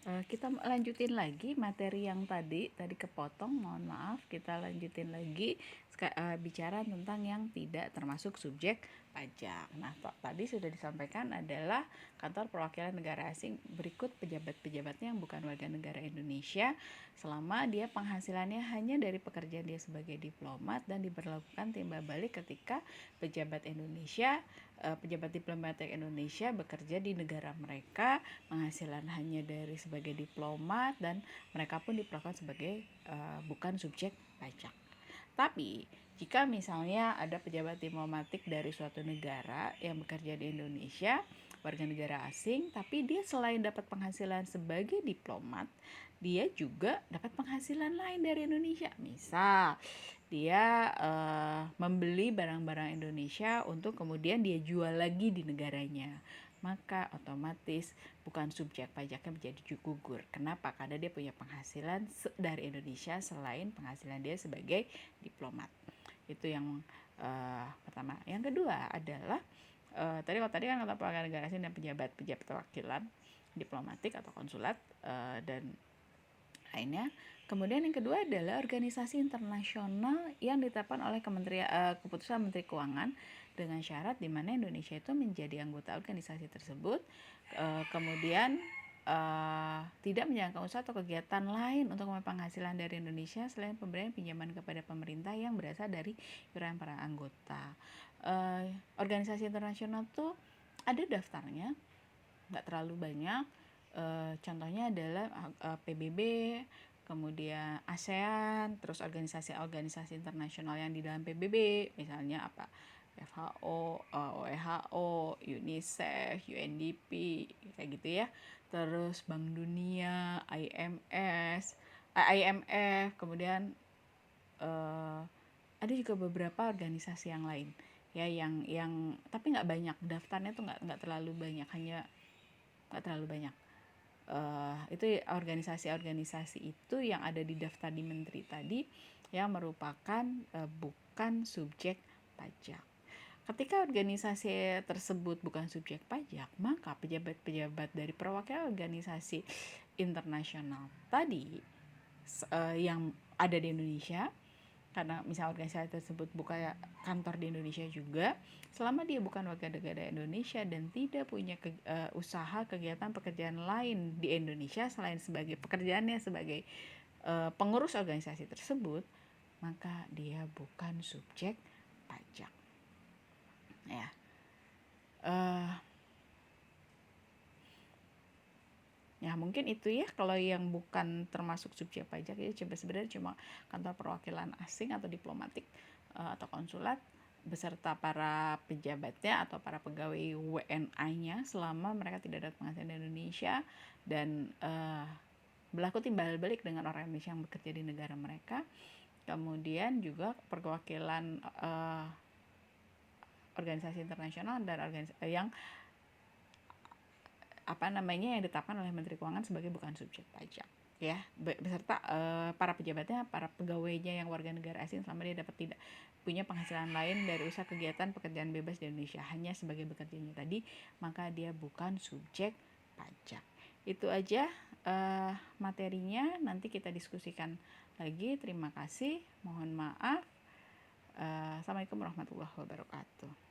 Kita lanjutin lagi materi yang tadi kepotong, mohon maaf. Kita lanjutin lagi bicara tentang yang tidak termasuk subjek pajak. Nah, tadi sudah disampaikan adalah kantor perwakilan negara asing berikut pejabat-pejabatnya yang bukan warga negara Indonesia selama dia penghasilannya hanya dari pekerjaan dia sebagai diplomat dan diberlakukan timbal balik ketika pejabat diplomatik Indonesia bekerja di negara mereka, penghasilan hanya dari sebagai diplomat dan mereka pun diperlakukan sebagai bukan subjek pajak. Tapi jika misalnya ada pejabat diplomatik dari suatu negara yang bekerja di Indonesia, warga negara asing, tapi dia selain dapat penghasilan sebagai diplomat, dia juga dapat penghasilan lain dari Indonesia. Misal, dia membeli barang-barang Indonesia untuk kemudian dia jual lagi di negaranya, maka otomatis bukan subjek pajaknya menjadi gugur. Kenapa? Karena dia punya penghasilan dari Indonesia selain penghasilan dia sebagai diplomat. Itu yang pertama. Yang kedua adalah tadi kan kata perwakilan negara asing dan pejabat perwakilan diplomatik atau konsulat dan lainnya. Kemudian yang kedua adalah organisasi internasional yang ditetapkan oleh keputusan Menteri Keuangan dengan syarat di mana Indonesia itu menjadi anggota organisasi tersebut, kemudian tidak menjalankan usaha atau kegiatan lain untuk memperoleh penghasilan dari Indonesia selain pemberian pinjaman kepada pemerintah yang berasal dari iuran para anggota. Organisasi internasional tuh ada daftarnya, nggak terlalu banyak. Contohnya adalah PBB, kemudian ASEAN, terus organisasi-organisasi internasional yang di dalam PBB, misalnya apa? WHO, WHO, UNICEF, UNDP, kayak gitu ya. Terus Bank Dunia, IMF, kemudian ada juga beberapa organisasi yang lain ya, yang tapi nggak banyak, daftarnya tuh nggak terlalu banyak, itu organisasi-organisasi itu yang ada di daftar di menteri tadi yang merupakan bukan subjek pajak. Ketika organisasi tersebut bukan subjek pajak, maka pejabat-pejabat dari perwakilan organisasi internasional tadi yang ada di Indonesia, karena misal organisasi tersebut buka kantor di Indonesia juga, selama dia bukan warga negara Indonesia dan tidak punya usaha kegiatan pekerjaan lain di Indonesia selain sebagai pekerjaannya sebagai pengurus organisasi tersebut, maka dia bukan subjek pajak. Ya. Ya mungkin itu ya kalau yang bukan termasuk subjek pajak ya, sebenarnya cuma kantor perwakilan asing atau diplomatik atau konsulat beserta para pejabatnya atau para pegawai WNA-nya selama mereka tidak dapat penghasilan di Indonesia dan berlaku timbal balik dengan orang Indonesia yang bekerja di negara mereka. Kemudian juga perwakilan organisasi internasional dan yang yang ditetapkan oleh Menteri Keuangan sebagai bukan subjek pajak ya, beserta para pejabatnya, para pegawainya yang warga negara asing selama dia tidak punya penghasilan lain dari usaha kegiatan pekerjaan bebas di Indonesia hanya sebagai bekerjanya tadi, maka dia bukan subjek pajak. Itu aja materinya, nanti kita diskusikan lagi. Terima kasih, mohon maaf. Assalamualaikum warahmatullahi wabarakatuh.